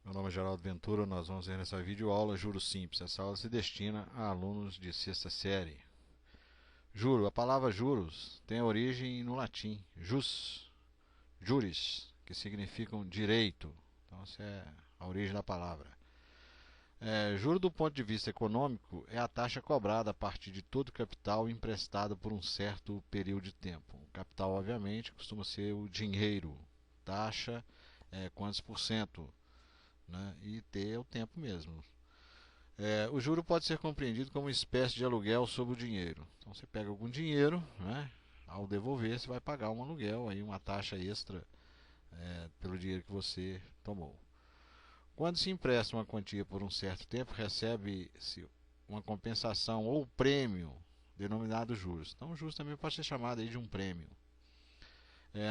Meu nome é Geraldo Ventura, nós vamos ver nessa videoaula Juros Simples. Essa aula se destina a alunos de sexta série. Juro, a palavra juros tem origem no latim, jus, juris, que significam direito. Então essa é a origem da palavra. Juro do ponto de vista econômico é a taxa cobrada a partir de todo capital emprestado por um certo período de tempo. O capital, obviamente, costuma ser o dinheiro. Taxa é quantos por cento, né? E T é o tempo mesmo. O juro pode ser compreendido como uma espécie de aluguel sobre o dinheiro. Então você pega algum dinheiro, né? Ao devolver você vai pagar um aluguel, aí uma taxa extra pelo dinheiro que você tomou. Quando se empresta uma quantia por um certo tempo, recebe-se uma compensação ou prêmio denominado juros. Então, juros também pode ser chamado aí de um prêmio.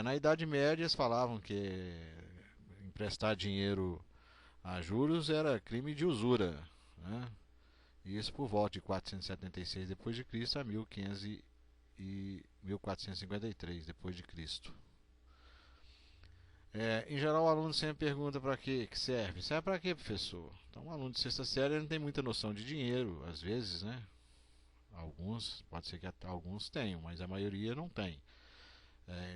Na Idade Média, eles falavam que emprestar dinheiro a juros era crime de usura, né? Isso por volta de 476 depois de Cristo a 1500 e 1453 depois de Cristo. Em geral, o aluno sempre pergunta para que serve. Serve para quê, professor? Então, um aluno de sexta série não tem muita noção de dinheiro, às vezes, né? Alguns, pode ser que alguns tenham, mas a maioria não tem.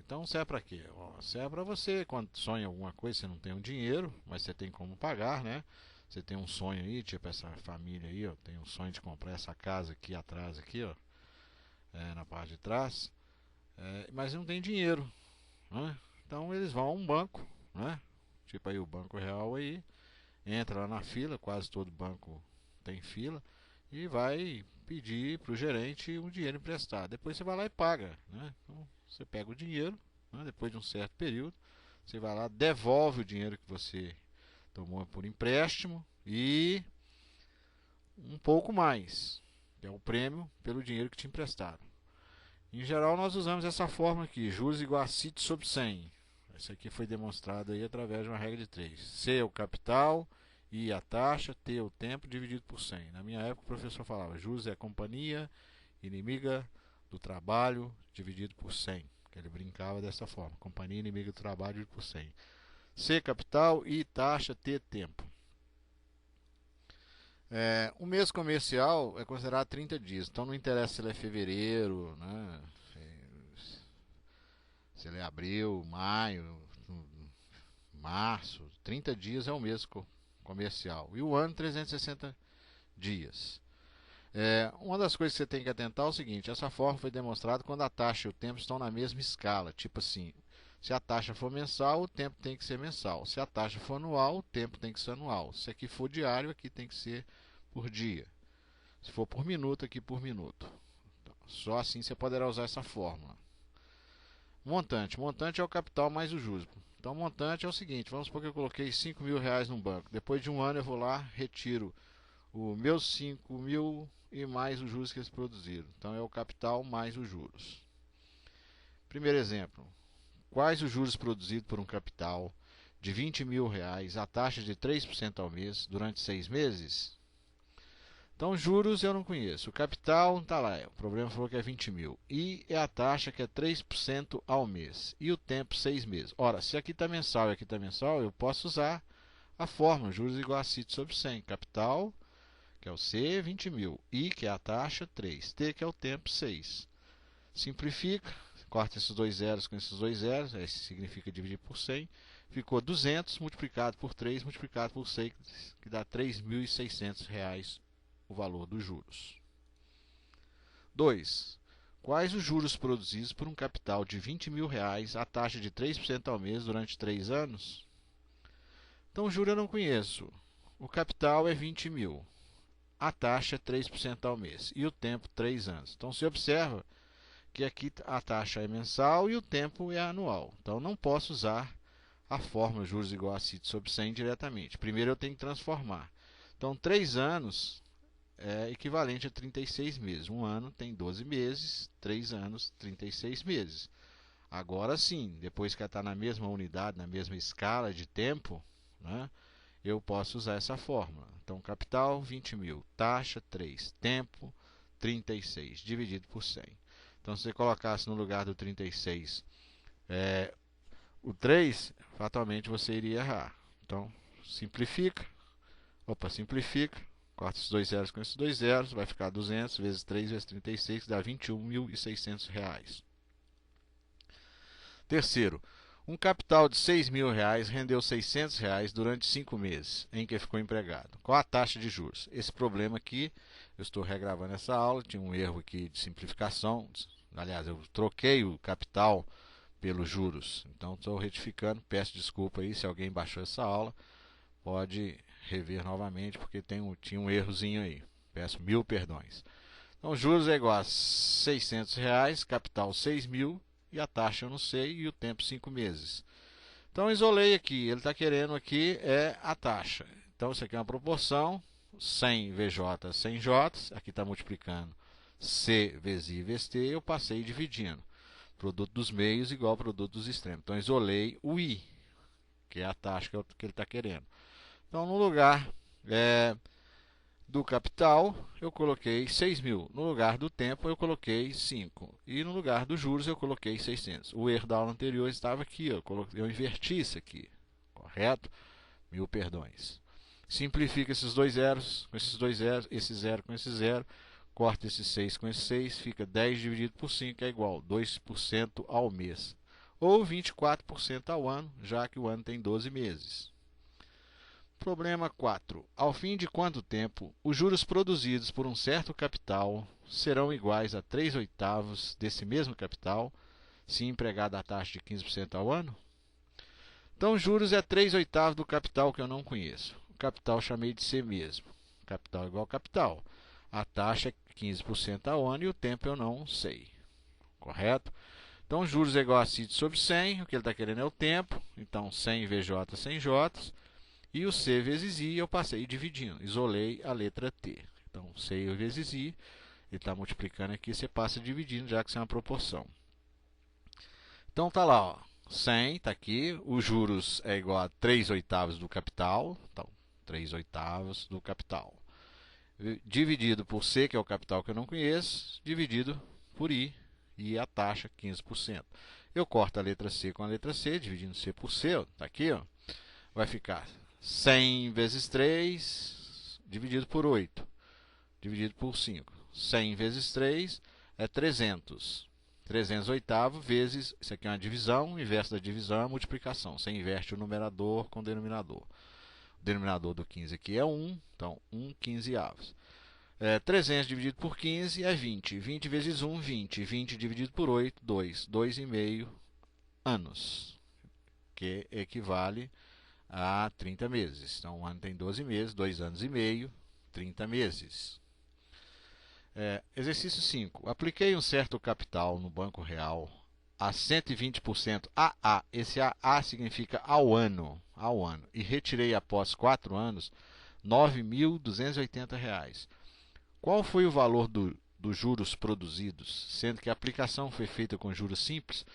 Então, serve para quê? Serve para você, quando sonha alguma coisa, você não tem um dinheiro, mas você tem como pagar, né? Você tem um sonho aí, tipo essa família aí, ó, tem um sonho de comprar essa casa aqui atrás, aqui, ó, na parte de trás, mas não tem dinheiro, né? Então eles vão a um banco, né? Tipo aí o Banco Real aí, entra lá na fila, quase todo banco tem fila, e vai pedir para o gerente um dinheiro emprestado. Depois você vai lá e paga, né? Então você pega o dinheiro, né? Depois de um certo período, você vai lá, devolve o dinheiro que você tomou por empréstimo e um pouco mais, que é o prêmio pelo dinheiro que te emprestaram. Em geral, nós usamos essa fórmula aqui, juros igual a CIT sobre 100. Isso aqui foi demonstrado aí através de uma regra de 3. C é o capital, I a taxa, T é o tempo, dividido por 100. Na minha época, o professor falava, juros é a companhia inimiga do trabalho, dividido por 100. Ele brincava dessa forma, companhia inimiga do trabalho, dividido por 100. C capital, I taxa, T tempo. O mês comercial é considerado 30 dias, então não interessa se ele é fevereiro, né? Se ele é abril, maio, março, 30 dias é o mês comercial. E o ano, 360 dias. Uma das coisas que você tem que atentar é o seguinte: essa forma foi demonstrada quando a taxa e o tempo estão na mesma escala. Tipo assim, se a taxa for mensal, o tempo tem que ser mensal. Se a taxa for anual, o tempo tem que ser anual. Se aqui for diário, aqui tem que ser por dia. Se for por minuto, aqui por minuto. Então, só assim você poderá usar essa fórmula. Montante. Montante é o capital mais o juros. Então, montante é o seguinte: vamos supor que eu coloquei 5 mil reais num banco. Depois de um ano eu vou lá, retiro os meus 5 mil e mais os juros que eles produziram. Então, é o capital mais os juros. Primeiro exemplo: quais os juros produzidos por um capital de 20 mil reais a taxa de 3% ao mês durante 6 meses? Então, juros eu não conheço. O capital está lá. O problema falou que é 20 mil. E é a taxa que é 3% ao mês. E o tempo, 6 meses. Ora, se aqui está mensal e aqui está mensal, eu posso usar a fórmula juros igual a CIT sobre 100. Capital, que é o C, 20 mil. I, que é a taxa, 3. T, que é o tempo, 6. Simplifica. Corta esses dois zeros com esses dois zeros. Isso significa dividir por 100. Ficou 200 multiplicado por 3 multiplicado por 6, que dá R$ 3.600 o valor dos juros. 2. Quais os juros produzidos por um capital de 20 mil reais a taxa de 3% ao mês durante 3 anos? Então, o juro eu não conheço. O capital é 20 mil. A taxa é 3% ao mês. E o tempo, 3 anos. Então, se observa que aqui a taxa é mensal e o tempo é anual. Então, não posso usar a fórmula juros igual a CIT sobre 100 diretamente. Primeiro eu tenho que transformar. Então, 3 anos é equivalente a 36 meses. Um ano tem 12 meses, 3 anos, 36 meses. Agora sim, depois que está na mesma unidade, na mesma escala de tempo, né, eu posso usar essa fórmula. Então, capital, 20 mil, taxa, 3, tempo, 36, dividido por 100. Então, se você colocasse no lugar do 36 o 3, fatalmente você iria errar. Então, Simplifica. Opa, simplifica. Corta esses dois zeros com esses dois zeros. Vai ficar 200 vezes 3 vezes 36, dá R$21.600. Terceiro, um capital de R$6.000 rendeu R$600 durante 5 meses em que ficou empregado. Qual a taxa de juros? Esse problema aqui, eu estou regravando essa aula, tinha um erro aqui de simplificação. Aliás, eu troquei o capital pelos juros. Então, estou retificando. Peço desculpa aí se alguém baixou essa aula. Pode rever novamente, porque tinha um errozinho aí. Peço 1000 perdões. Então, juros é igual a R$600, capital 6.000 e a taxa eu não sei e o tempo 5 meses. Então, isolei aqui. Ele está querendo aqui é a taxa. Então, isso aqui é uma proporção. 100 VJ, 100 J. Aqui está multiplicando C vezes I vezes T. Eu passei dividindo. Produto dos meios igual ao produto dos extremos. Então, isolei o I, que é a taxa que ele está querendo. Então, no lugar do capital, eu coloquei 6.000. No lugar do tempo, eu coloquei 5. E no lugar dos juros, eu coloquei 600. O erro da aula anterior estava aqui. Eu inverti isso aqui. Correto? 1000 perdões. Simplifica esses dois zeros com esses dois zeros. Esse zero com esse zero. Corta esse 6 com esse 6. Fica 10 dividido por 5 é igual a 2% ao mês. Ou 24% ao ano, já que o ano tem 12 meses. Problema 4. Ao fim de quanto tempo os juros produzidos por um certo capital serão iguais a 3/8 desse mesmo capital, se empregado a taxa de 15% ao ano? Então, juros é 3/8 do capital que eu não conheço. O capital eu chamei de C mesmo. Capital igual capital. A taxa é 15% ao ano e o tempo eu não sei. Correto? Então, juros é igual a CID sobre 100. O que ele está querendo é o tempo. Então, 100 VJ, 100 J. E o C vezes I eu passei dividindo. Isolei a letra T. Então, C vezes I, ele está multiplicando aqui, você passa dividindo, já que isso é uma proporção. Então, está lá, ó, 100, está aqui. Os juros é igual a 3/8 do capital. Então, 3/8 do capital. Dividido por C, que é o capital que eu não conheço, dividido por I, e a taxa 15%. Eu corto a letra C com a letra C, dividindo C por C, está aqui, ó, vai ficar 100 vezes 3, dividido por 8, dividido por 5. 100 vezes 3 é 300. 300/8 vezes, isso aqui é uma divisão, o inverso da divisão é a multiplicação. Você inverte o numerador com o denominador. O denominador do 15 aqui é 1, então 1/15. 300 dividido por 15 é 20. 20 vezes 1, 20. 20 dividido por 8, 2. 2,5 anos, que equivale a 30 meses. Então, um ano tem 12 meses, 2 anos e meio, 30 meses. Exercício 5. Apliquei um certo capital no Banco Real a 120% AA. Esse AA significa ao ano. E retirei após 4 anos R$ 9.280. Qual foi o valor dos juros produzidos, sendo que a aplicação foi feita com juros simples?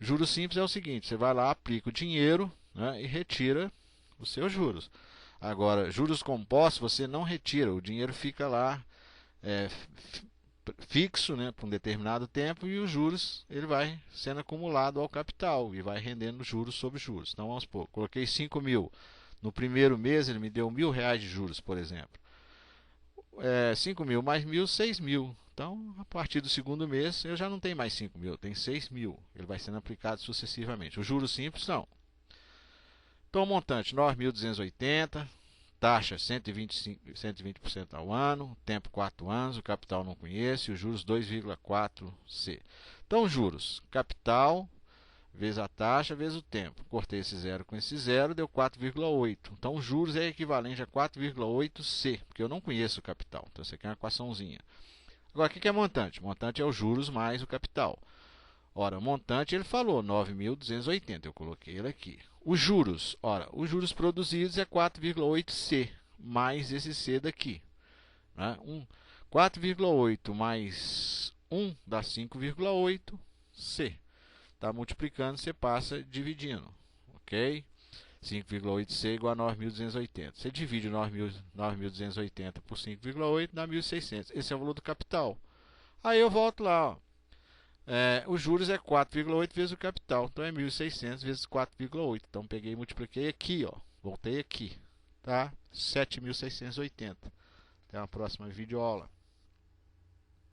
Juros simples é o seguinte, você vai lá, aplica o dinheiro, né, e retira os seus juros. Agora, juros compostos, você não retira, o dinheiro fica lá fixo, né, por um determinado tempo, e os juros ele vai sendo acumulado ao capital e vai rendendo juros sobre juros. Então, vamos supor, coloquei 5.000. No primeiro mês ele me deu R$1.000 de juros, por exemplo. 5.000 mais 1.000, 6.000. Então, a partir do segundo mês, eu já não tenho mais 5.000, eu tenho 6.000. Ele vai sendo aplicado sucessivamente. Os juros simples não. Então, o montante 9.280, taxa 120% ao ano, tempo 4 anos, o capital não conheço, e os juros 2,4C. Então, juros, capital vezes a taxa vezes o tempo. Cortei esse zero com esse zero, deu 4,8. Então, os juros é equivalente a 4,8C, porque eu não conheço o capital. Então, isso aqui é uma equaçãozinha. Agora, o que é montante? Montante é os juros mais o capital. Ora, o montante ele falou 9.280, eu coloquei ele aqui. Os juros, ora, os juros produzidos é 4,8C, mais esse C daqui. Né? 4,8 mais 1 dá 5,8C. Está multiplicando, você passa dividindo. Ok? 5,8C igual a 9.280. Você divide 9.280 por 5,8, dá 1.600. Esse é o valor do capital. Aí eu volto lá, ó. Os juros é 4,8 vezes o capital. Então, é 1.600 vezes 4,8. Então, peguei e multipliquei aqui, ó. Voltei aqui. tá? 7.680. Até uma próxima videoaula.